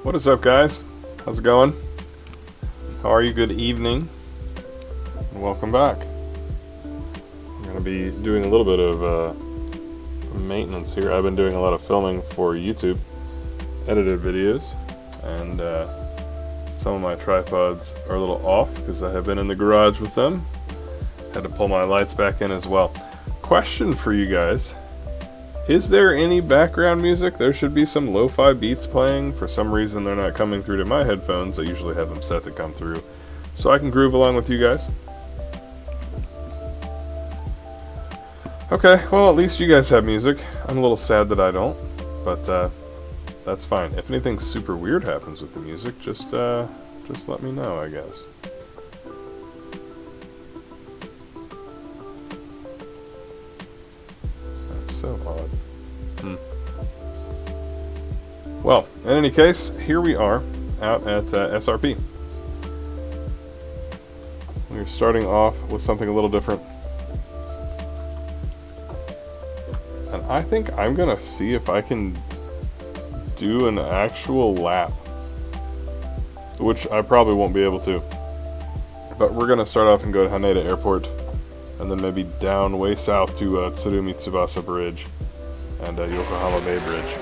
What is up, guys? How's it going? How are you? Good evening, and welcome back. I'm going to be doing a little bit of maintenance here. I've been doing a lot of filming for YouTube, edited videos, and some of my tripods are a little off because I have been in the garage with them. Had to pull my lights back in as well. Question for you guys. Is there any background music? There should be some lo-fi beats playing. For some reason they're not coming through to my headphones. I usually have them set to come through so I can groove along with you guys. Okay, well, at least you guys have music. I'm a little sad that I don't, but that's fine. If anything super weird happens with the music, just let me know, I guess. So odd. Well, in any case, here we are out at SRP. We're starting off with something a little different. And I think I'm gonna see if I can do an actual lap, which I probably won't be able to. But we're gonna start off and go to Haneda Airport, and then maybe down way south to Tsurumi Tsubasa Bridge and Yokohama Bay Bridge.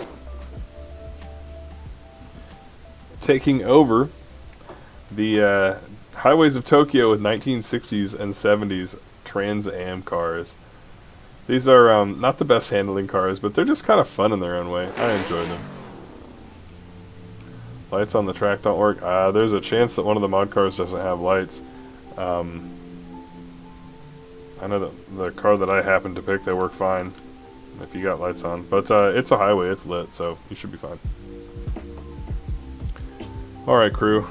Taking over the highways of Tokyo with 1960s and 70s Trans Am cars. These are not the best handling cars, but they're just kind of fun in their own way. I enjoy them. Lights on the track don't work. There's a chance that one of the mod cars doesn't have lights. I know that the car that I happened to pick, they work fine if you got lights on. But it's a highway, it's lit, so you should be fine. Alright, crew.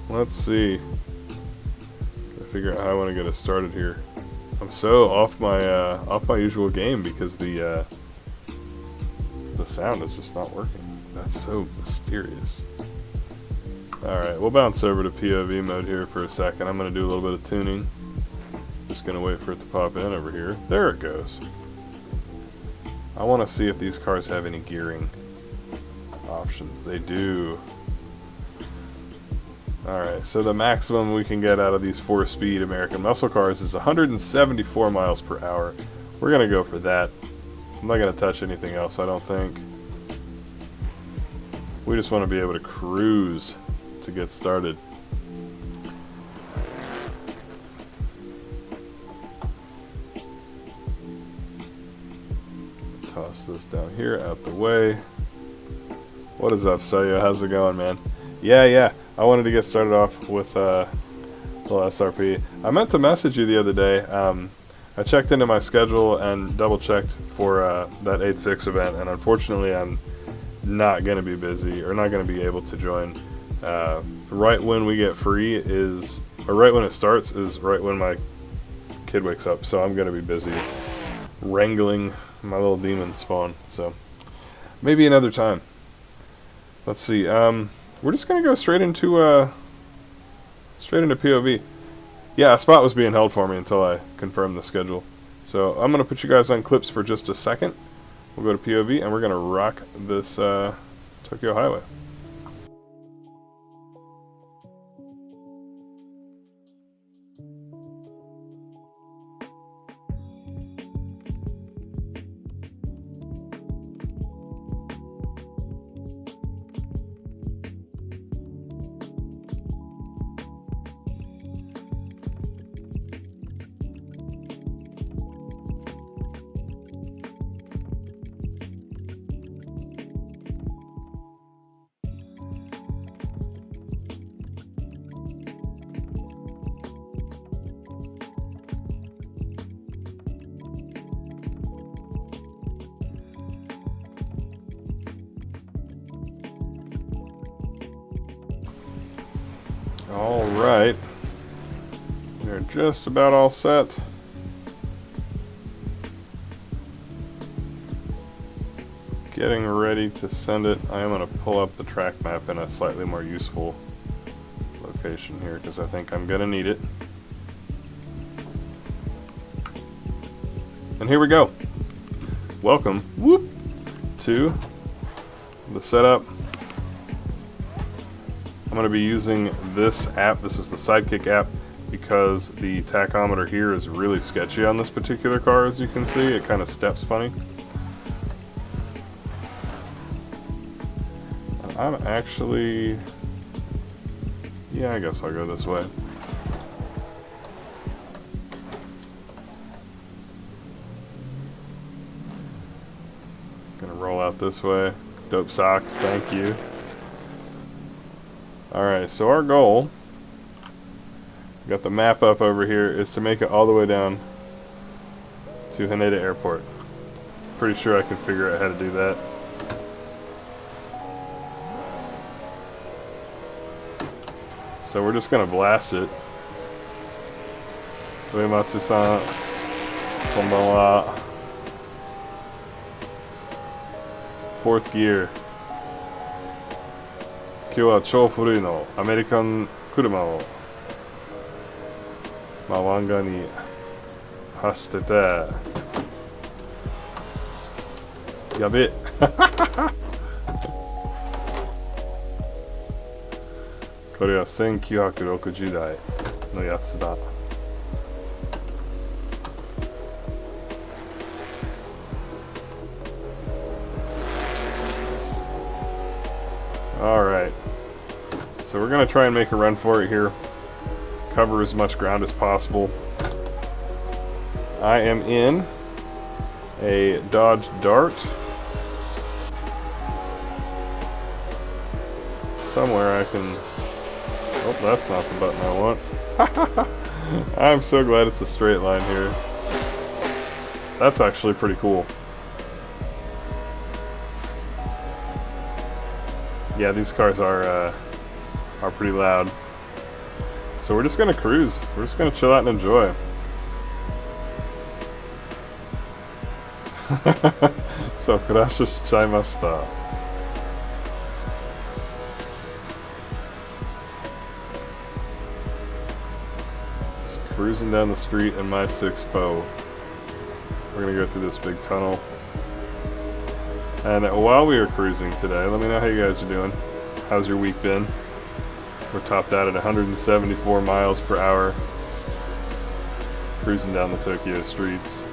Let's see. Gotta figure out how I want to get us started here. I'm so off my usual game because the sound is just not working. That's so mysterious. Alright, we'll bounce over to POV mode here for a second. I'm going to do a little bit of tuning. Just gonna wait for it to pop in over here. There it goes. I want to see if these cars have any gearing options. They do. Alright, so the maximum we can get out of these 4-speed American muscle cars is 174 miles per hour. We're gonna go for that. I'm not gonna touch anything else, I don't think. We just want to be able to cruise to get started. Toss this down here, out the way. What is up, Soyo? How's it going, man? Yeah. I wanted to get started off with a little SRP. I meant to message you the other day. I checked into my schedule and double-checked for that 8-6 event, and unfortunately I'm not going to be busy, or not going to be able to join. Right when we get free is, or right when it starts is right when my kid wakes up, so I'm going to be busy wrangling my little demon spawn, so maybe another time. Let's see. We're just gonna go straight into POV. Yeah, a spot was being held for me until I confirmed the schedule. So I'm gonna put you guys on clips for just a second. We'll go to POV and we're gonna rock this Tokyo highway. Alright, we're just about all set. Getting ready to send it. I am going to pull up the track map in a slightly more useful location here because I think I'm going to need it. And here we go. Welcome to the setup I'm going to be using this app. This is the Sidekick app because the tachometer here is really sketchy on this particular car, as you can see. It kind of steps funny. And I'm actually... yeah, I guess I'll go this way. Gonna roll out this way. Dope socks, thank you. Alright, so our goal, got the map up over here, is to make it all the way down to Haneda Airport. Pretty sure I can figure out how to do that. So we're just gonna blast it. Uematsu-san, konbanwa. 4th gear. 今日は超古いのアメリカン車を湾岸に走っててやべえこれは1960代のやつだ。Alright, so we're going to try and make a run for it here. Cover as much ground as possible. I am in a Dodge Dart. Somewhere I can... oh, that's not the button I want. I'm so glad it's a straight line here. That's actually pretty cool. Yeah, these cars are pretty loud. So we're just gonna cruise. We're just gonna chill out and enjoy. So crash shichaimashita. Just cruising down the street in my 6.4. We're gonna go through this big tunnel. And while we are cruising today, let me know how you guys are doing. How's your week been? We're topped out at 174 miles per hour. Cruising down the Tokyo streets.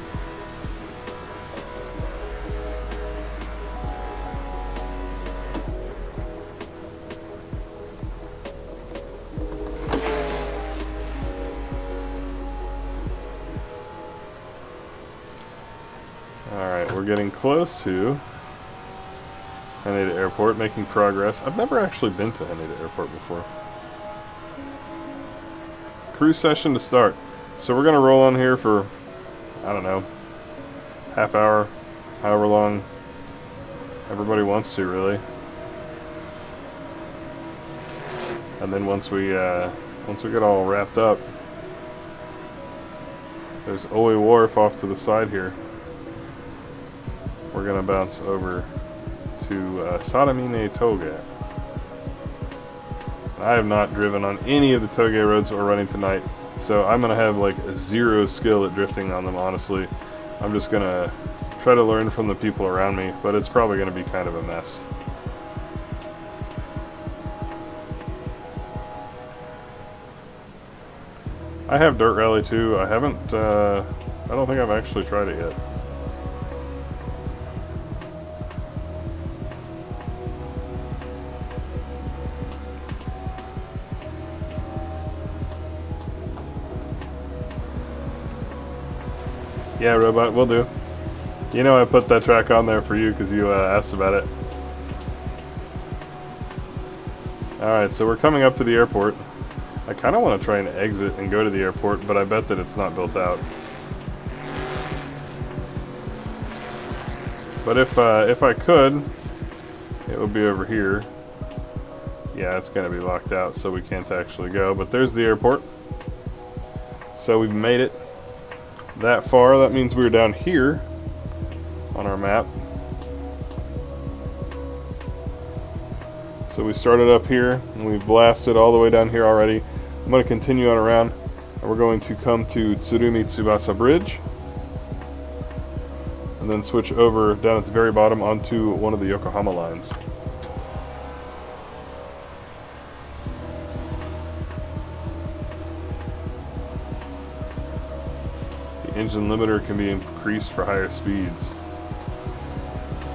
Alright, we're getting close to Haneda Airport, making progress. I've never actually been to Haneda Airport before. Cruise session to start. So we're going to roll on here for, I don't know, half hour, however long everybody wants to, really. And then once we get all wrapped up, there's Oe Wharf off to the side here. We're going to bounce over to Sadamine Touge. I have not driven on any of the Touge roads that we're running tonight, so I'm going to have like zero skill at drifting on them, honestly. I'm just going to try to learn from the people around me, but it's probably going to be kind of a mess. I have Dirt Rally too. I haven't, I don't think I've actually tried it yet. Yeah, Robot, will do. You know I put that track on there for you because you asked about it. Alright, so we're coming up to the airport. I kind of want to try and exit and go to the airport, but I bet that it's not built out. But if I could, it would be over here. Yeah, it's going to be locked out, so we can't actually go. But there's the airport. So we've made it that far. That means we were down here on our map. So we started up here and we've blasted all the way down here already. I'm going to continue on around and we're going to come to Tsurumi Tsubasa Bridge and then switch over down at the very bottom onto one of the Yokohama lines. engine limiter can be increased for higher speeds.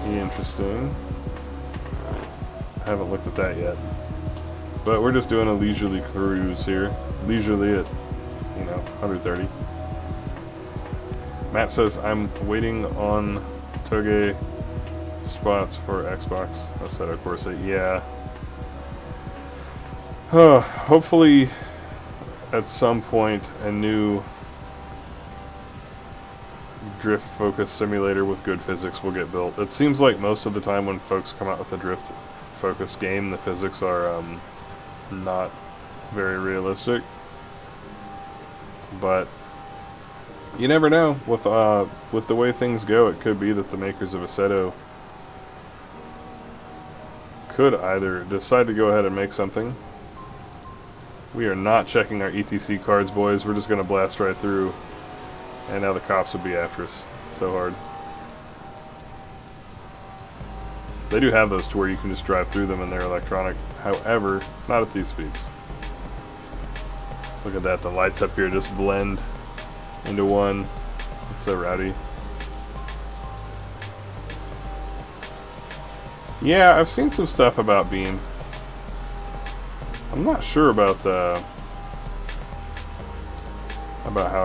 Interesting. I haven't looked at that yet. But we're just doing a leisurely cruise here. Leisurely at, 130. Matt says, I'm waiting on Touge spots for Xbox Assetto Corsa. Yeah. Hopefully, at some point, a new drift-focused simulator with good physics will get built. It seems like most of the time when folks come out with a drift-focused game, the physics are not very realistic. But you never know. With the way things go, it could be that the makers of Assetto could either decide to go ahead and make something. We are not checking our ETC cards, boys. We're just going to blast right through. And now the cops would be after us. It's so hard. They do have those to where you can just drive through them and they're electronic. However, not at these speeds. Look at that. The lights up here just blend into one. It's so rowdy. Yeah, I've seen some stuff about Beam. I'm not sure about how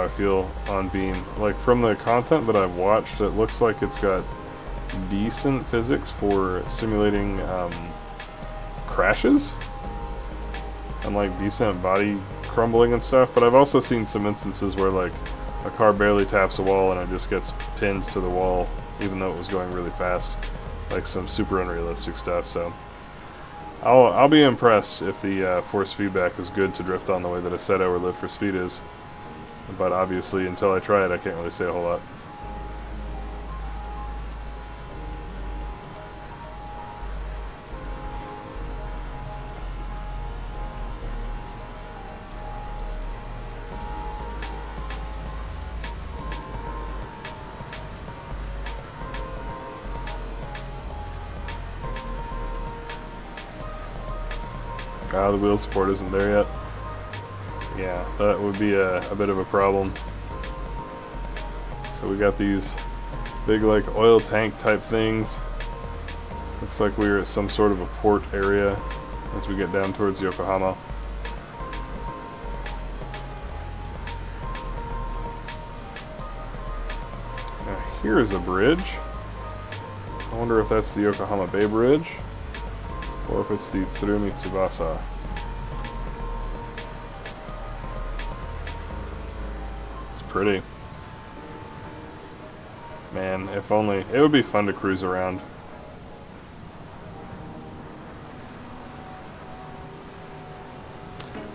I feel on Beam. Like, from the content that I've watched, it looks like it's got decent physics for simulating crashes and like decent body crumbling and stuff, but I've also seen some instances where like a car barely taps a wall and it just gets pinned to the wall even though it was going really fast. Like some super unrealistic stuff, so I'll be impressed if the force feedback is good to drift on the way that Assetto or Live for Speed is. But obviously, until I try it, I can't really say a whole lot. The wheel support isn't there yet. Yeah, that would be a bit of a problem. So we got these big like oil tank type things. Looks like we're at some sort of a port area as we get down towards Yokohama. Now here is a bridge. I wonder if that's the Yokohama Bay Bridge or if it's the Tsurumi Tsubasa. Pretty. Man, if only. It would be fun to cruise around.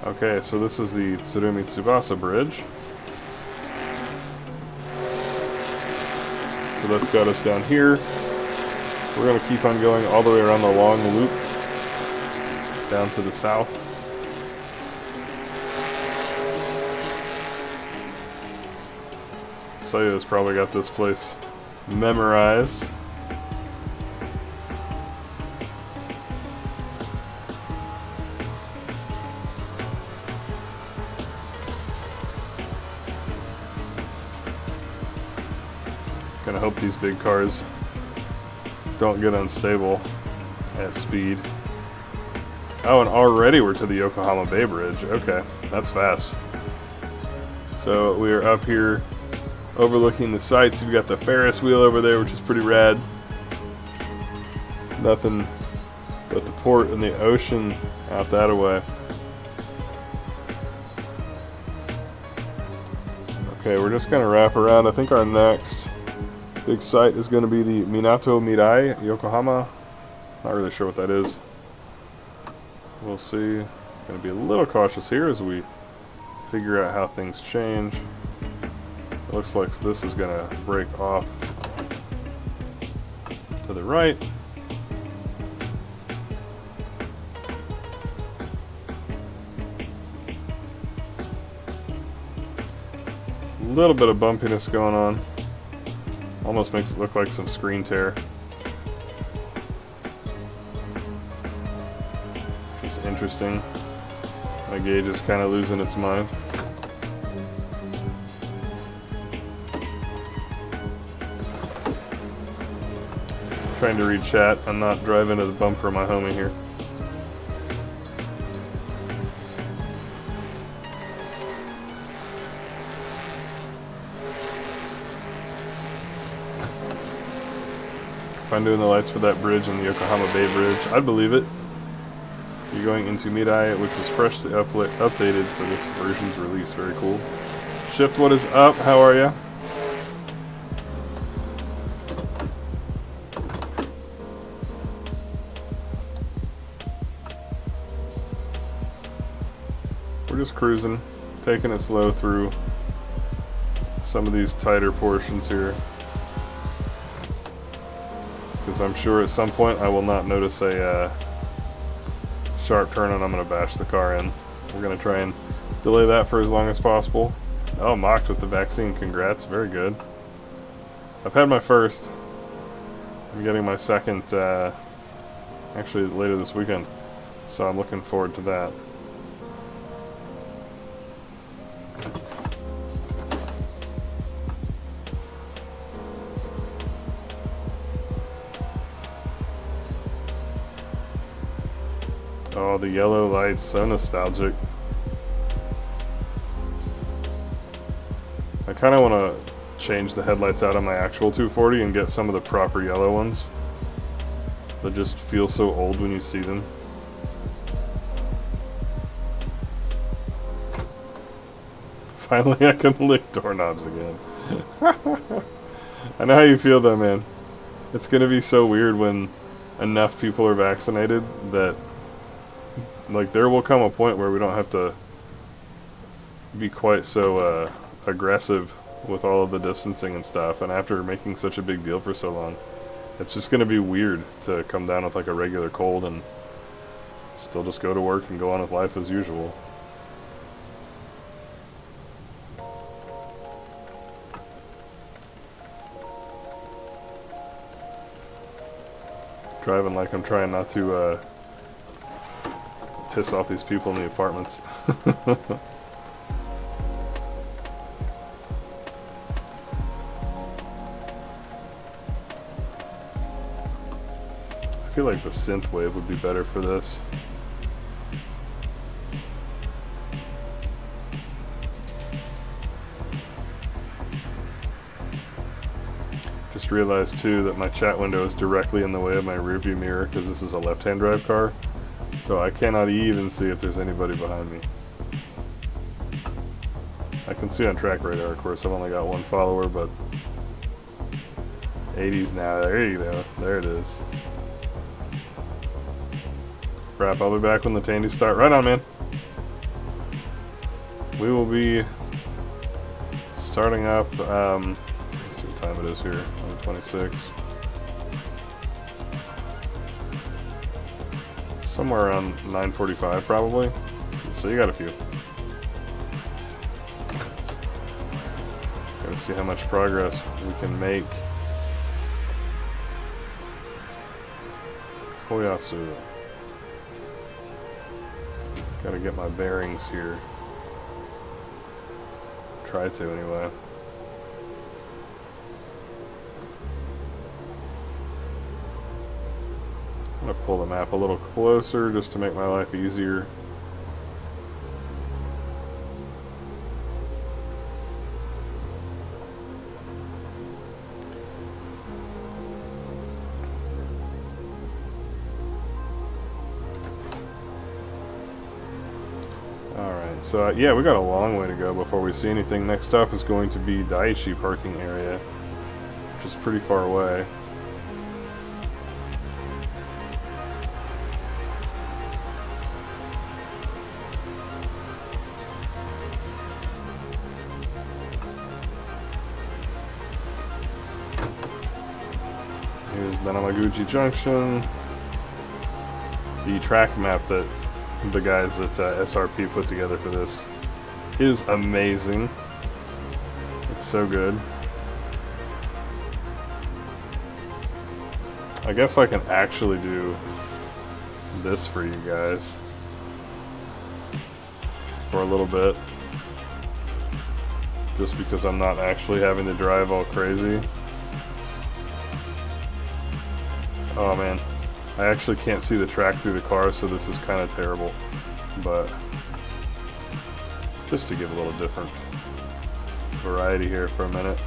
Okay, so this is the Tsurumi Tsubasa Bridge. So that's got us down here. We're going to keep on going all the way around the long loop down to the south. Sayo's probably got this place memorized. Gonna hope these big cars don't get unstable at speed. Oh, and already we're to the Yokohama Bay Bridge. Okay, that's fast. So we are up here overlooking the sights. We've got the Ferris wheel over there, which is pretty rad. Nothing but the port and the ocean out that way. Okay, we're just going to wrap around. I think our next big site is going to be the Minato Mirai, Yokohama. Not really sure what that is. We'll see. Going to be a little cautious here as we figure out how things change. It looks like this is going to break off to the right. A little bit of bumpiness going on. Almost makes it look like some screen tear. Just interesting. My gauge is kind of losing its mind. Trying to read chat and not drive into the bumper of my homie here. If I'm doing the lights for that bridge and the Yokohama Bay Bridge, I'd believe it. You're going into Mirai, which was freshly updated for this version's release. Very cool. Shift, what is up? How are ya? We're just cruising, taking it slow through some of these tighter portions here. Because I'm sure at some point I will not notice a sharp turn and I'm going to bash the car in. We're going to try and delay that for as long as possible. Oh, mocked with the vaccine. Congrats. Very good. I've had my first. I'm getting my second actually later this weekend. So I'm looking forward to that. Oh, the yellow lights, so nostalgic. I kind of want to change the headlights out on my actual 240 and get some of the proper yellow ones that just feel so old when you see them. Finally, I can lick doorknobs again. I know how you feel though, man. It's gonna be so weird when enough people are vaccinated that like there will come a point where we don't have to be quite so aggressive with all of the distancing and stuff, and after making such a big deal for so long, it's just going to be weird to come down with like a regular cold and still just go to work and go on with life as usual. Driving like I'm trying not to piss off these people in the apartments. I feel like the synth wave would be better for this. Just realized too that my chat window is directly in the way of my rearview mirror because this is a left-hand drive car. So I cannot even see if there's anybody behind me. I can see on track radar, of course. I've only got one follower, but 80s now. There you go. There it is. Crap, I'll be back when the tandies start. Right on, man. We will be starting up, let's see what time it is here, 11:26. Somewhere around 9:45 probably. So you got a few. Gotta see how much progress we can make. Koyasu. Gotta get my bearings here. Try to anyway. I'm gonna pull the map a little closer just to make my life easier. Alright, so yeah, we got a long way to go before we see anything. Next up is going to be Daiichi parking area, which is pretty far away. Here's Nanamaguchi Junction. The track map that the guys at SRP put together for this is amazing. It's so good. I guess I can actually do this for you guys for a little bit, just because I'm not actually having to drive all crazy. Oh man, I actually can't see the track through the car, so this is kind of terrible. But just to give a little different variety here for a minute.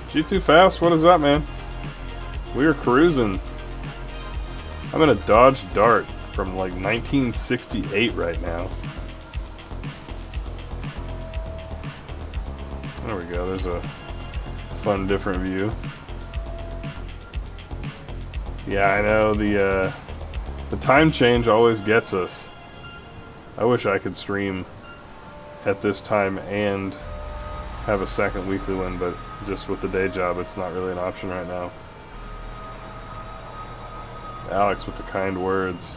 G2 Fast, what is up, man? We are cruising. I'm in a Dodge Dart from like 1968 right now. There we go, there's a fun different view. Yeah, I know, the time change always gets us. I wish I could stream at this time and have a second weekly one, but just with the day job, it's not really an option right now. Alex with the kind words.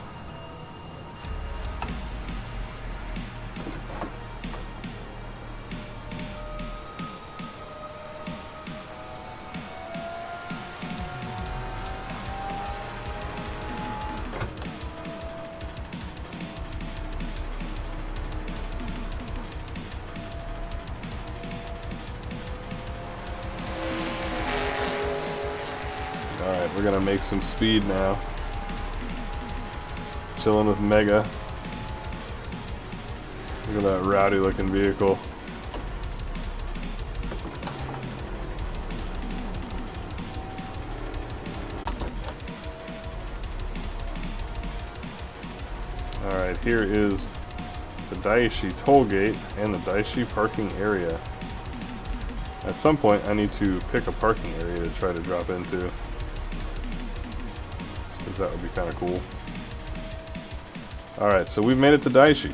Alright, we're gonna make some speed now. Chilling with Mega. Look at that rowdy looking vehicle. Alright, here is the Daishi toll gate and the Daishi parking area. At some point I need to pick a parking area to try to drop into, because that would be kind of cool. Alright, so we've made it to Daishi.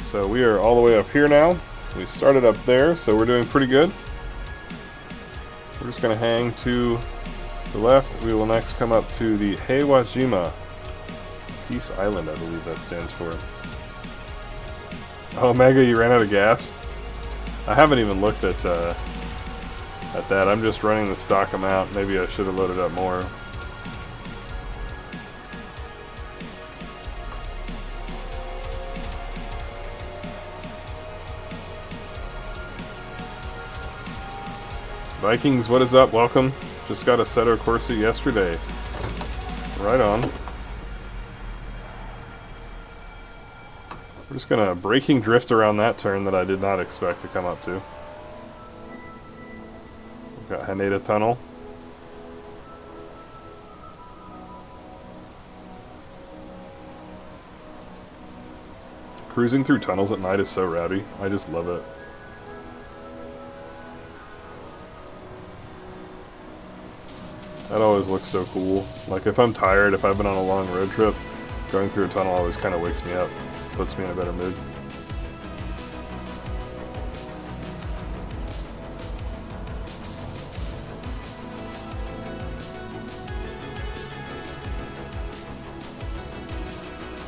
So we are all the way up here now. We started up there, so we're doing pretty good. We're just going to hang to the left. We will next come up to the Heiwajima Peace Island, I believe that stands for. Oh, Mega, you ran out of gas? I haven't even looked at that. I'm just running the stock amount. Maybe I should have loaded up more. Vikings, what is up? Welcome. Just got Assetto Corsa yesterday. Right on. We're just gonna braking drift around that turn that I did not expect to come up to. We've got Haneda Tunnel. Cruising through tunnels at night is so rowdy. I just love it. That always looks so cool. Like if I'm tired, if I've been on a long road trip, going through a tunnel always kind of wakes me up, puts me in a better mood.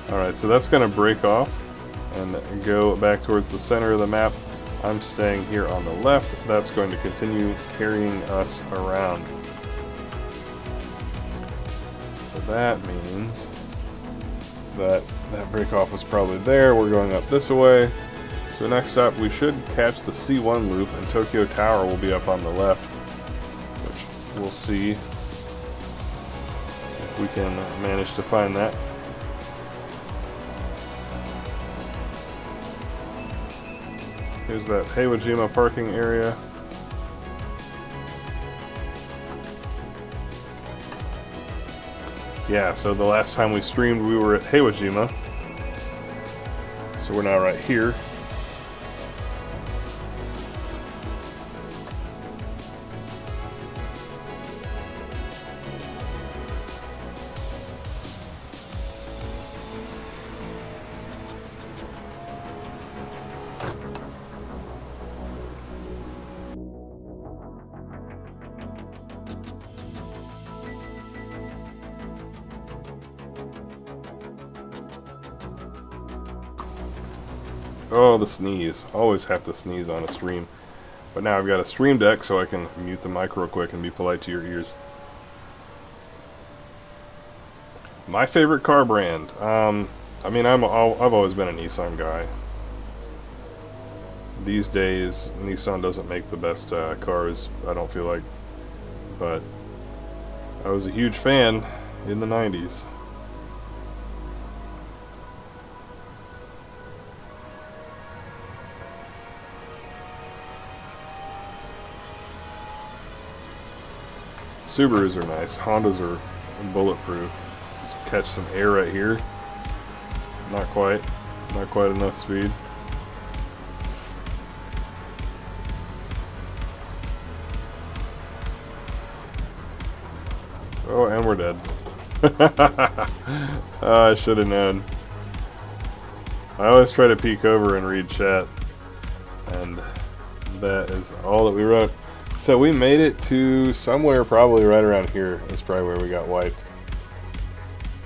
Alright, so that's going to break off and go back towards the center of the map. I'm staying here on the left. That's going to continue carrying us around. So that means that break off was probably there. We're going up this way. So next up we should catch the C1 loop, and Tokyo Tower will be up on the left, which we'll see if we can manage to find that. Here's that Heiwajima parking area. Yeah, so the last time we streamed we were at Heiwajima. So we're now right here. Oh, the sneeze. Always have to sneeze on a stream. But now I've got a stream deck so I can mute the mic real quick and be polite to your ears. My favorite car brand. I mean, I've always been a Nissan guy. these days Nissan doesn't make the best cars, I don't feel like, but I was a huge fan in the 90s. Subarus are nice. Hondas are bulletproof. Let's catch some air right here. Not quite. Not quite enough speed. Oh, and we're dead. I should have known. I always try to peek over and read chat, and that is all that we wrote. So we made it to somewhere probably right around here. That's probably where we got wiped.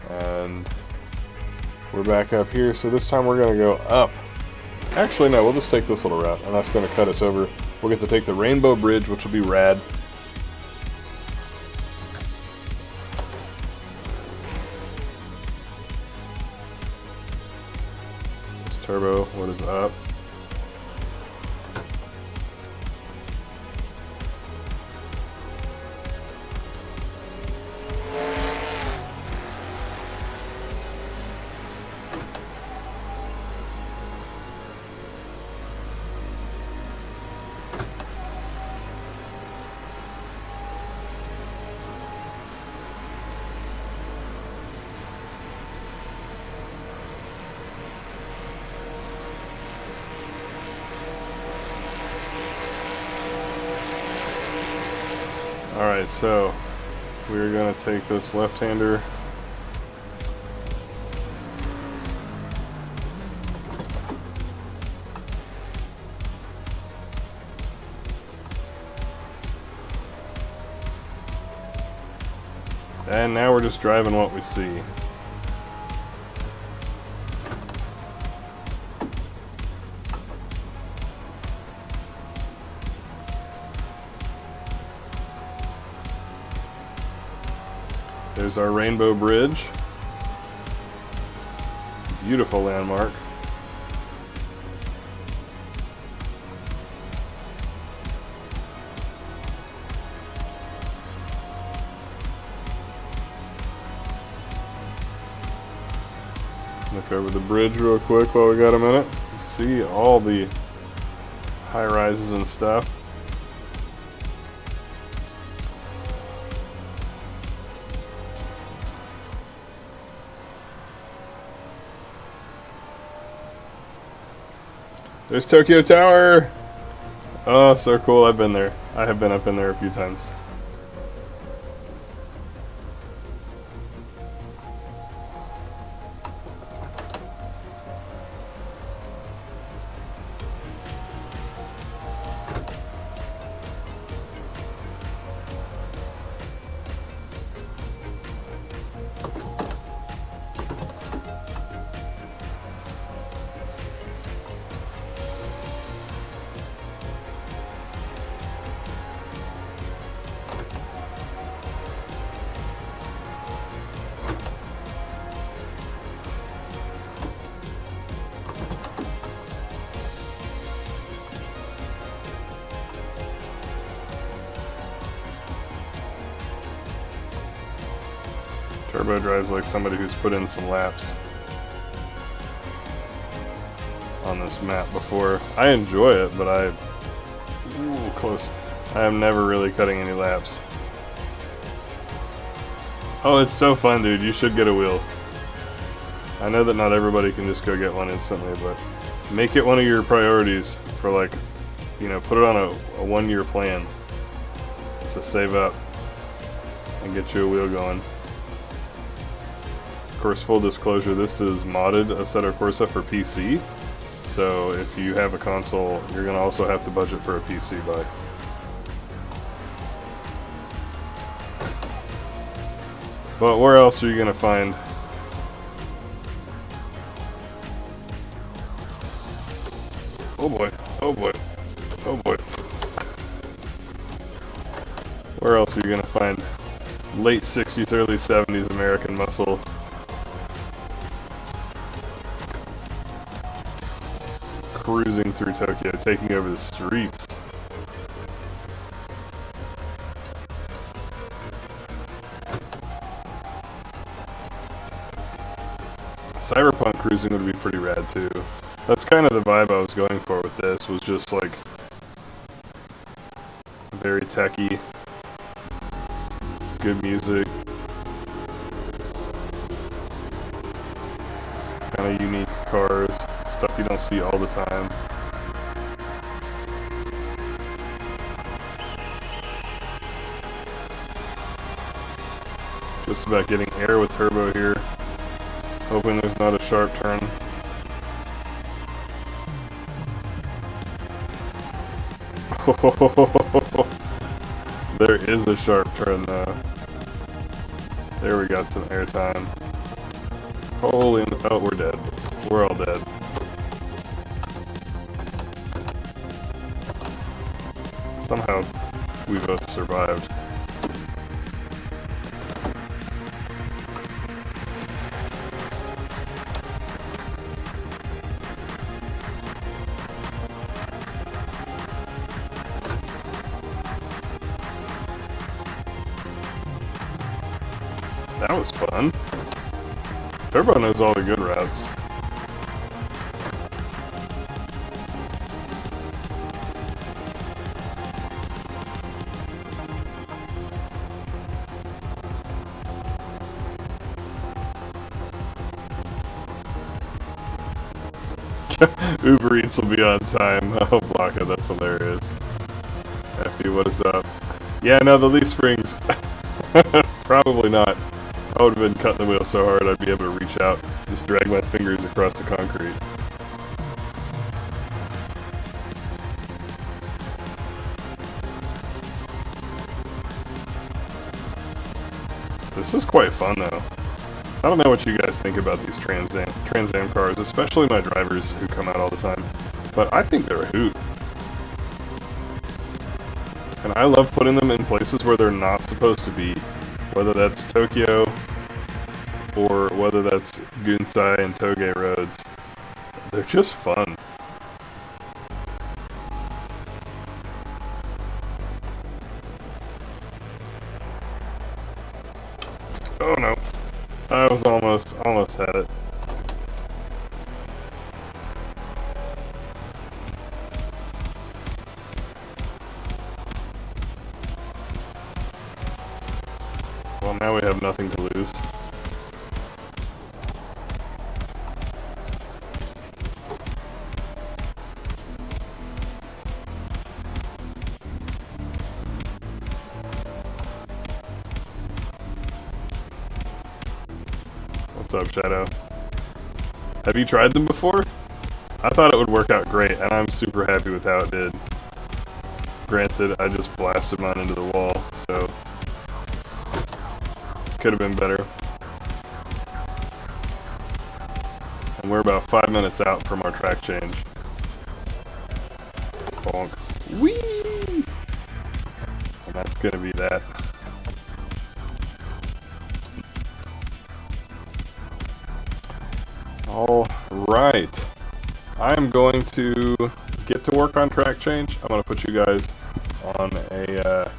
And we're back up here, so this time we're going to go up. Actually, no, we'll just take this little route, and that's going to cut us over. We'll get to take the Rainbow Bridge, which will be rad. Turbo, what is up? Alright, so we're going to take this left-hander. And now we're just driving what we see. There's our Rainbow Bridge. Beautiful landmark. Look over the bridge real quick while we got a minute. See all the high rises and stuff. There's Tokyo Tower! Oh, so cool. I've been there. I have been up in there a few times. Turbo drives like somebody who's put in some laps on this map before. I enjoy it, but close. I am never really cutting any laps. Oh, it's so fun, dude. You should get a wheel. I know that not everybody can just go get one instantly, but make it one of your priorities for, like, you know, put it on a 1-year plan to save up and get you a wheel going. Of course, full disclosure, this is modded Assetto Corsa for PC, so if you have a console, you're going to also have to budget for a PC buy. But where else are you going to find oh boy, oh boy, oh boy. Where else are you going to find late 60s, early 70s American muscle? cruising through Tokyo, taking over the streets. Cyberpunk cruising would be pretty rad too. That's kind of the vibe I was going for with this, was just like very techy, good music, kind of unique cars, stuff you don't see all the time. Just about getting air with turbo here. Hoping there's not a sharp turn. There is a sharp turn though. There we got some airtime. Holy, oh, we're dead. We're all dead. Somehow we both survived. That was fun. Turbo knows all the good routes. Uber Eats will be on time. Oh, Blanca, that's hilarious. Effie, what is up? Yeah, no, the leaf springs. Probably not. I would have been cutting the wheel so hard I'd be able to reach out, just drag my fingers across the concrete. This is quite fun though. I don't know what you guys think about these Trans Am cars, especially my drivers who come out all the time, but I think they're a hoot. And I love putting them in places where they're not supposed to be, whether that's Tokyo or whether that's Gunsai and Touge roads. They're just fun. Oh no. I was almost had it. Well, now we have nothing to lose. What's up, Shadow? Have you tried them before? I thought it would work out great, and I'm super happy with how it did. Granted, I just blasted mine into the wall, so could have been better. And we're about 5 minutes out from our track change. Bonk. Whee! And that's gonna be that. Alright. I'm going to get to work on track change. I'm going to put you guys on a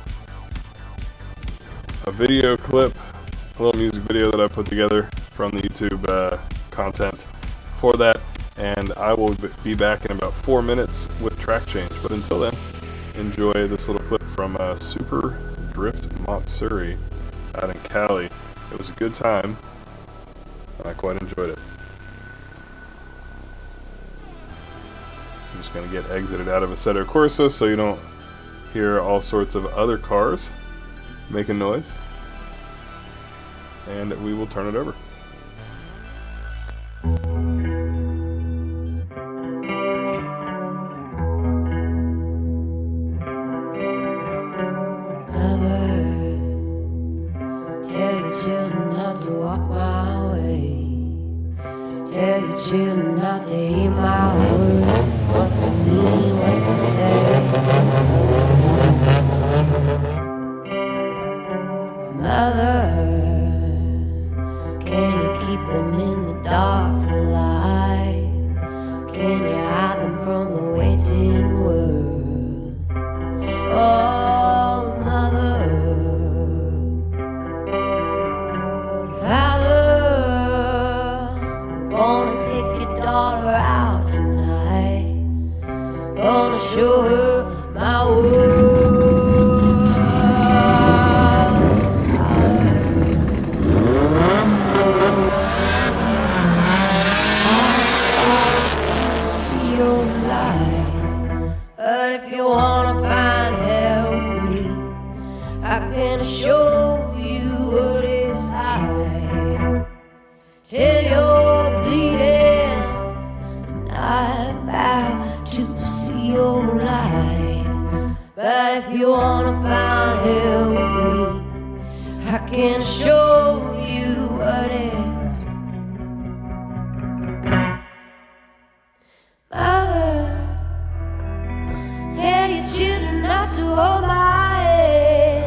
video clip, a little music video that I put together from the YouTube content for that, and I will be back in about 4 minutes with track change. But until then, enjoy this little clip from Super Drift Matsuri out in Cali. It was a good time, and I quite enjoyed it. I'm just going to get exited out of Assetto Corsa so you don't hear all sorts of other cars making noise. And we will turn it over. Tell your children not to walk my way. Tell your children not to hear my words. What they mean, what they say. Mother, can you keep them in the dark for life? can you hide them from the waiting world? Oh, mother, father, I'm gonna take your daughter out tonight. Gonna show her my world. But if you wanna find hell with me, I can show you what it's like till you're bleeding. I'm not about to see your light. But if you wanna find hell with me, I can show you what it's to hold my hand.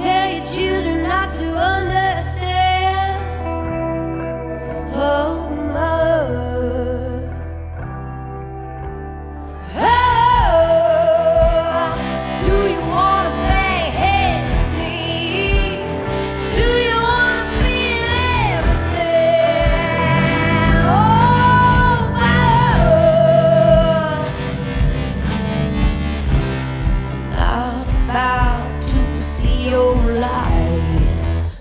Tell your children not to understand. Oh, mother. Oh, do you want to bang heads with me? Do you want to feel everything? Oh, about to see your light.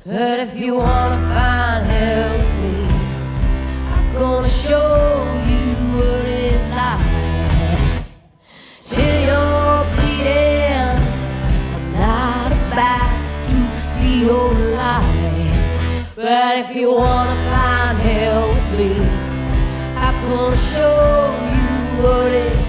But if you wanna find hell with me, I'm gonna show you what it's like till you're bleeding. I'm not about to see your light. But if you wanna find hell with me, I'm gonna show you what it's like.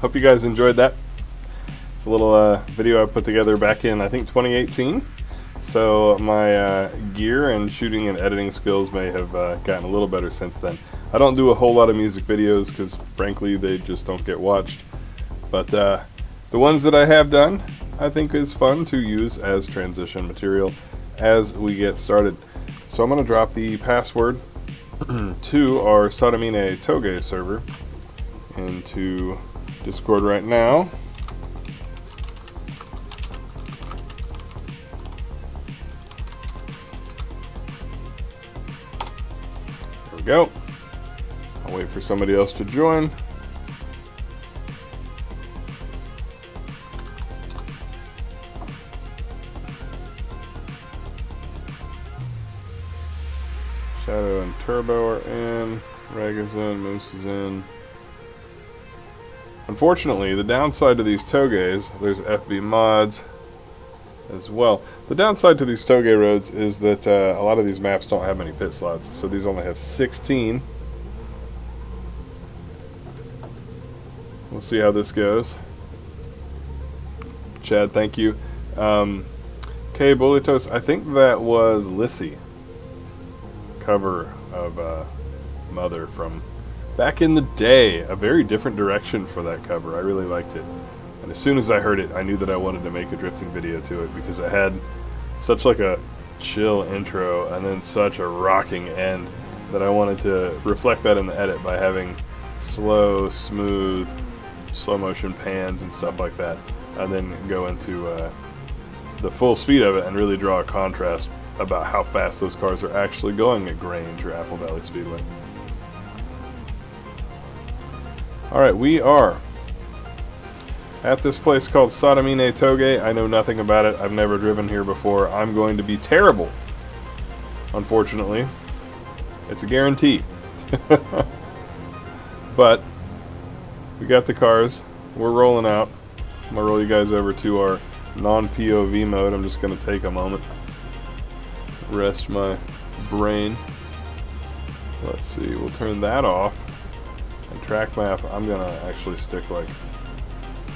Hope you guys enjoyed that. It's a little video I put together back in, I think, 2018. So my gear and shooting and editing skills may have gotten a little better since then. I don't do a whole lot of music videos because, frankly, they just don't get watched. But the ones that I have done, I think is fun to use as transition material as we get started. So I'm going to drop the password to our Sodomine Touge server into Discord right now. There we go. I'll wait for somebody else to join. Shadow and Turbo are in. Reg is in. Moose is in. Unfortunately, the downside to these Touges, there's FB mods as well. The downside to these Touge roads is that a lot of these maps don't have many pit slots, so these only have 16. We'll see how this goes. Chad, thank you. K Bolitos, I think that was Lissy cover of Mother from back in the day. A very different direction for that cover. I really liked it, and as soon as I heard it, I knew that I wanted to make a drifting video to it because it had such like a chill intro and then such a rocking end that I wanted to reflect that in the edit by having slow, smooth, slow motion pans and stuff like that, and then go into the full speed of it and really draw a contrast about how fast those cars are actually going at Grange or Apple Valley Speedway. Alright, we are at this place called Sadamine Touge. I know nothing about it. I've never driven here before. I'm going to be terrible. Unfortunately. It's a guarantee. But we got the cars. We're rolling out. I'm going to roll you guys over to our non-POV mode. I'm just going to take a moment. Rest my brain. Let's see. We'll turn that off. And track map, I'm going to actually stick like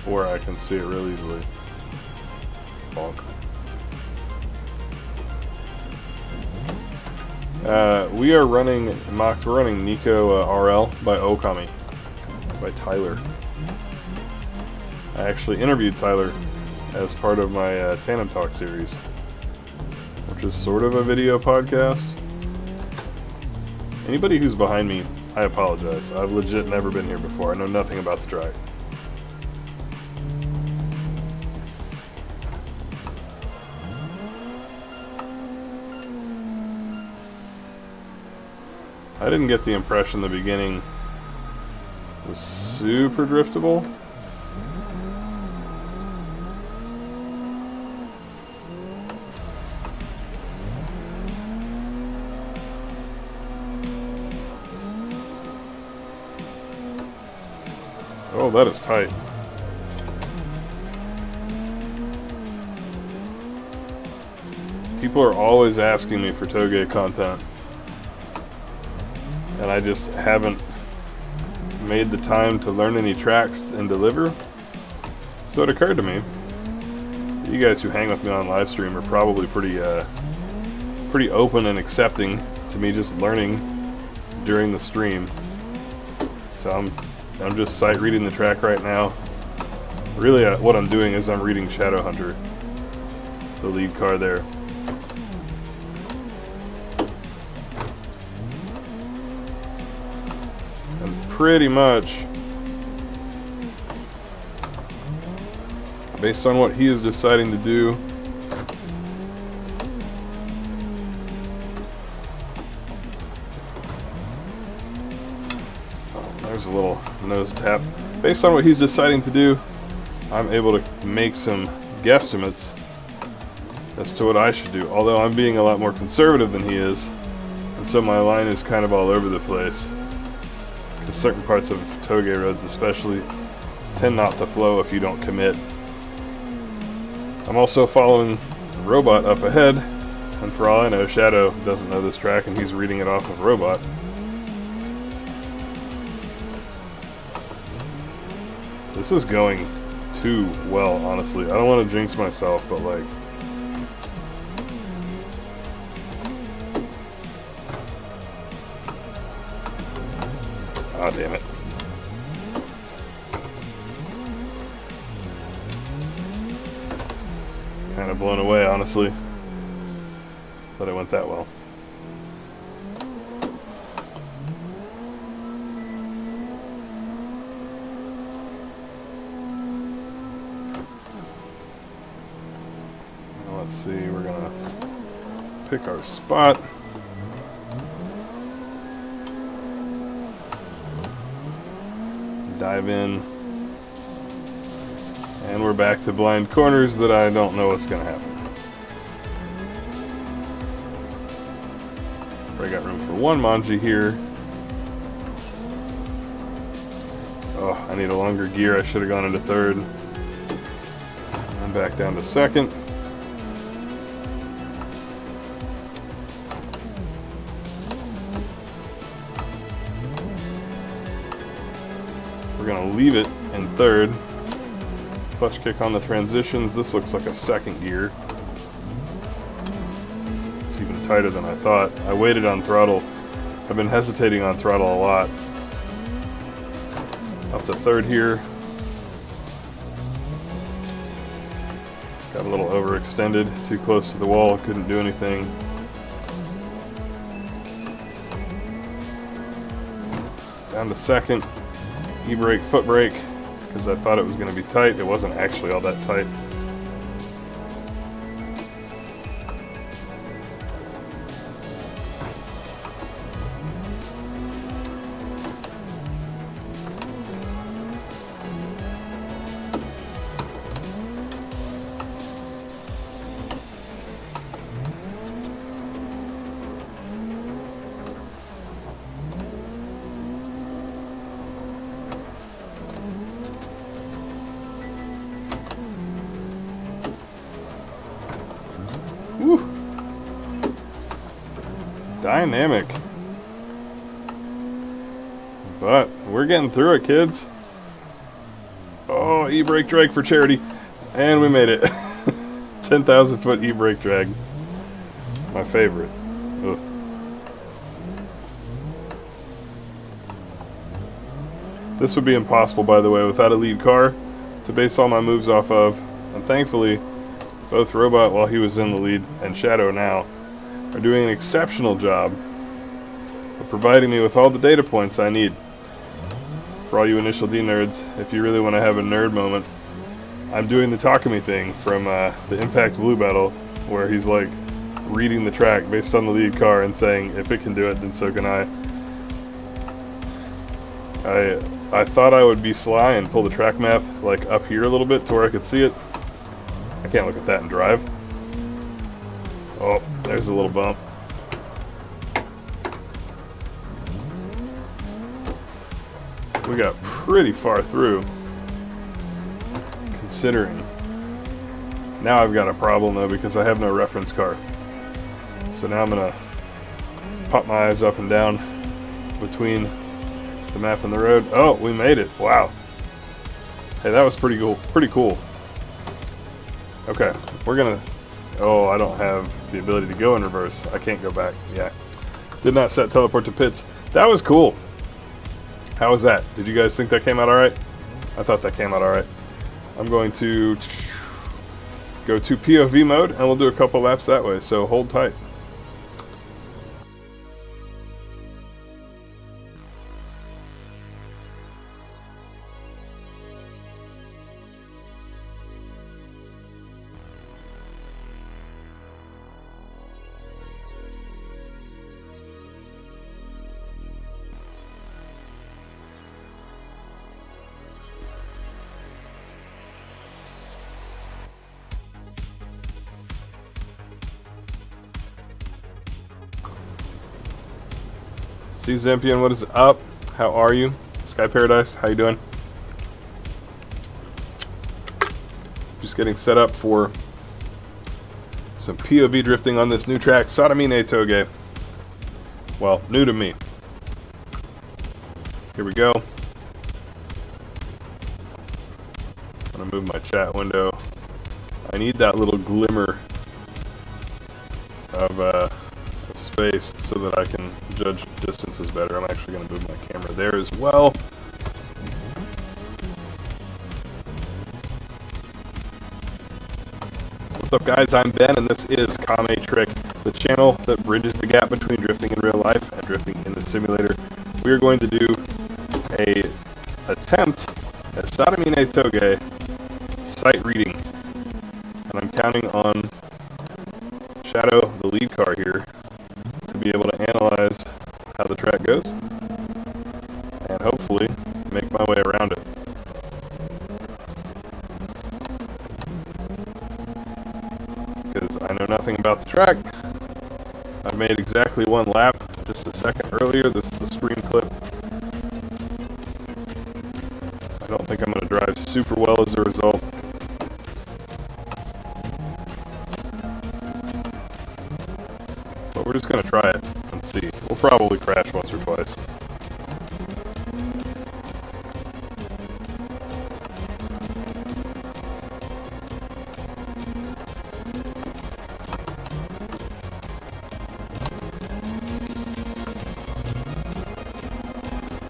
where I can see it real easily. Bonk. We are running we're running Nikko RL by Okami, by Tyler. I actually interviewed Tyler as part of my Tandem Talk series, which is sort of a video podcast. Anybody who's behind me, I apologize. I've legit never been here before. I know nothing about the track. I didn't get the impression the beginning was super driftable. Oh, that is tight. People are always asking me for Touge content, and I just haven't made the time to learn any tracks and deliver. So it occurred to me, you guys who hang with me on live stream are probably pretty open and accepting to me just learning during the stream. So I'm just sight reading the track right now. Really, what I'm doing is I'm reading Shadowhunter, the lead car there. And pretty much, based on what he is deciding to do, there's a little nose tap. Based on what he's deciding to do, I'm able to make some guesstimates as to what I should do. Although I'm being a lot more conservative than he is, and so my line is kind of all over the place. Because certain parts of Touge roads especially tend not to flow if you don't commit. I'm also following Robot up ahead, and for all I know, Shadow doesn't know this track and he's reading it off of Robot. This is going too well, honestly. I don't want to jinx myself, but like... Ah, damn it. Kind of blown away, honestly, that it went that well. Let's see, we're gonna pick our spot. Dive in. And we're back to blind corners that I don't know what's gonna happen. I got room for one Manji here. Oh, I need a longer gear. I should have gone into third. I'm back down to second. We're going to leave it in third. Clutch kick on the transitions. This looks like a second gear. It's even tighter than I thought. I waited on throttle. I've been hesitating on throttle a lot. Up to third here. Got a little overextended, too close to the wall, couldn't do anything. Down to second, e-brake, foot brake, because I thought it was going to be tight. It wasn't actually all that tight. Woo. Dynamic. But we're getting through it, kids. Oh, e-brake drag for charity. And we made it. 10,000 foot e-brake drag. My favorite. Ugh. This would be impossible, by the way, without a lead car to base all my moves off of. And thankfully, both Robot, while he was in the lead, and Shadow now, are doing an exceptional job of providing me with all the data points I need. For all you Initial D nerds, if you really want to have a nerd moment, I'm doing the Takumi thing from the Impact Blue battle, where he's like reading the track based on the lead car and saying, if it can do it, then so can I. I thought I would be sly and pull the track map like up here a little bit to where I could see it. I can't look at that and drive. Oh, there's a little bump. We got pretty far through, considering. Now I've got a problem though because I have no reference car. So now I'm gonna pop my eyes up and down between the map and the road. Oh, we made it! Wow. Hey, that was pretty cool. Pretty cool. Okay, we're gonna. Oh, I don't have the ability to go in reverse. I can't go back. Yeah. Did not set teleport to pits. That was cool. How was that? Did you guys think that came out alright? I thought that came out alright. I'm going to go to POV mode and we'll do a couple laps that way, so hold tight. See Zempian, what is up? How are you? Sky Paradise, how you doing? Just getting set up for some POV drifting on this new track, Sodomine Touge. Well, new to me. Here we go. I'm gonna move my chat window. I need that little glimmer of space so that I can judge distances better. I'm actually going to move my camera there as well. What's up, guys? I'm Ben, and this is KameTrick, the channel that bridges the gap between drifting in real life and drifting in the simulator. We are going to do a attempt at Sodomine Touge sight reading, and I'm counting on Shadow, the lead car here, to be able to analyze how the track goes and hopefully make my way around it. Because I know nothing about the track. I've made exactly one lap just a second earlier. This is a screen clip. I don't think I'm going to drive super well as a result. We're just going to try it and see. We'll probably crash once or twice.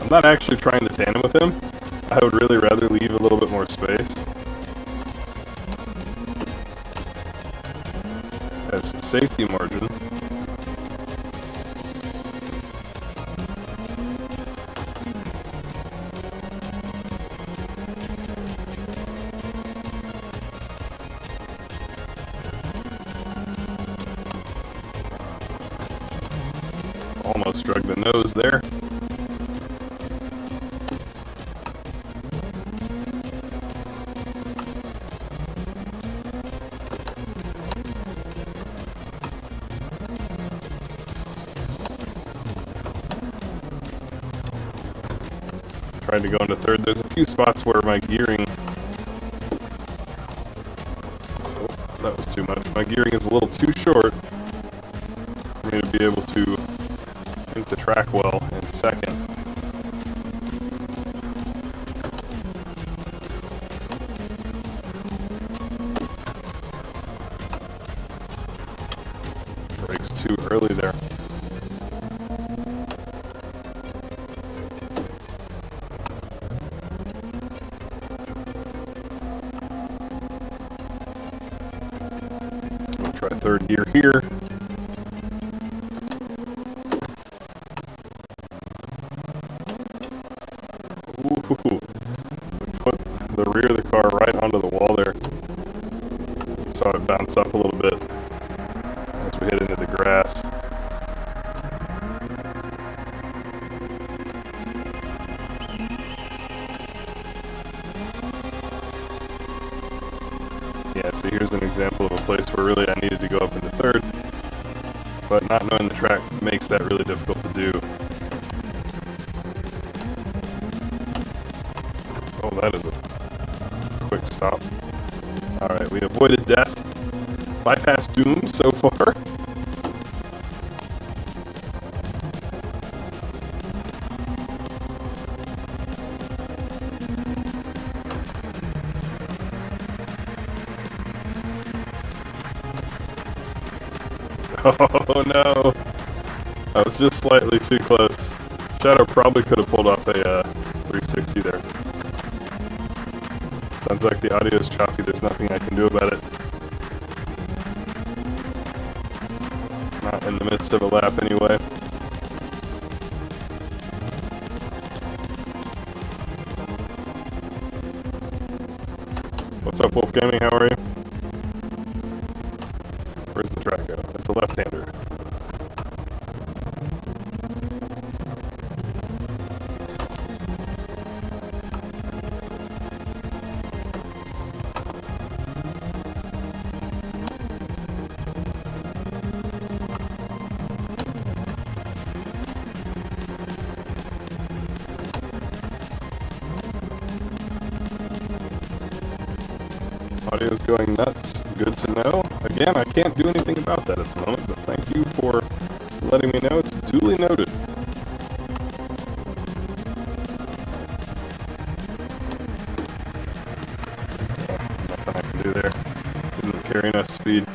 I'm not actually trying to tandem with him. I would really rather leave a little bit more space. Nice safety margin. Almost struck the nose there. Tried to go into third. There's a few spots where my gearing... Oh, that was too much. My gearing is a little too short for me to be able to hit the track well in second. Brakes too early there. Try third gear here. Ooh, put the rear of the car right onto the wall there. Saw it bounce up a little bit as we hit into the grass. Yeah, so here's an example of a place where really I needed to go up into third, but not knowing the track makes that really difficult to do. Oh, that is a quick stop. Alright, we avoided death. Bypassed doom so far. Oh no! I was just slightly too close. Shadow probably could have pulled off a 360 there. Sounds like the audio is choppy, there's nothing I can do about it. Not in the midst of a lap anyway. What's up, Wolf Gaming? How are you? Where's the track go? That's a left-hander. Audio's going nuts. Good to know. Again, I can't do anything about that at the moment, but thank you for letting me know. It's duly noted. Nothing I can do there. Didn't carry enough speed.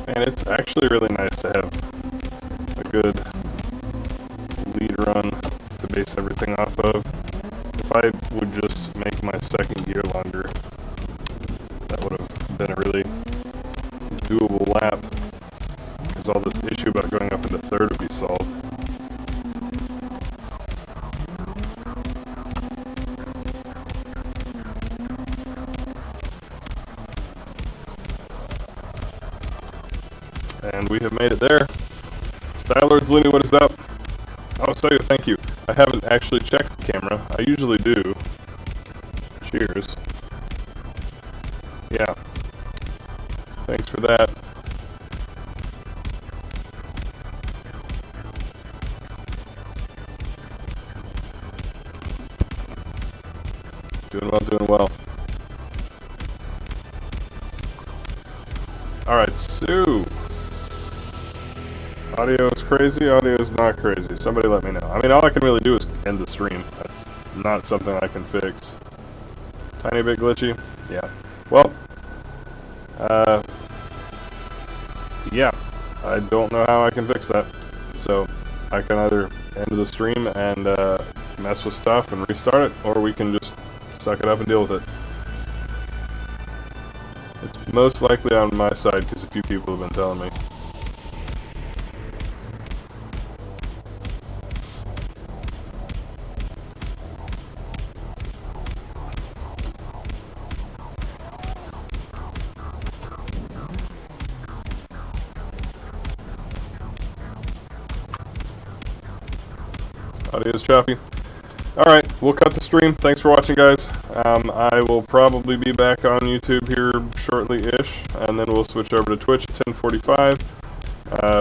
And it's actually really nice to have a good lead run to base everything off of. If I would just make my second gear longer, that would have been a really doable lap, because all this issue about going up into third would be solved. And we have made it there. Stylords Looney, what is up? Oh, Soyo, thank you. I haven't actually checked the camera. I usually do. Cheers. Yeah. Thanks for that. Doing well, doing well. Alright, Sue. Audio is crazy, audio is not crazy. Somebody let me know. I mean, all I can really do is end the stream. That's not something I can fix. Tiny bit glitchy? Yeah. Well, yeah. I don't know how I can fix that. So, I can either end the stream and mess with stuff and restart it, or we can just suck it up and deal with it. It's most likely on my side because a few people have been telling me. Audio is choppy. Alright, we'll cut the stream. Thanks for watching, guys. I will probably be back on YouTube here shortly-ish, and then we'll switch over to Twitch at 10:45.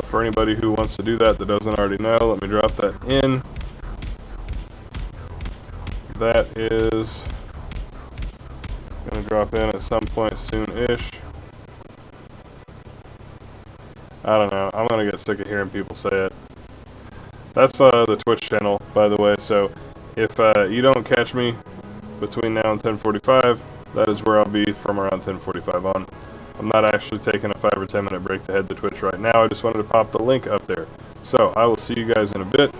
For anybody who wants to do that doesn't already know, let me drop that in. That is going to drop in at some point soon-ish. I don't know. I'm going to get sick of hearing people say it. That's the Twitch channel, by the way, so if you don't catch me between now and 10:45, that is where I'll be from around 10:45 on. I'm not actually taking a 5 or 10 minute break to head to Twitch right now. I just wanted to pop the link up there. So, I will see you guys in a bit.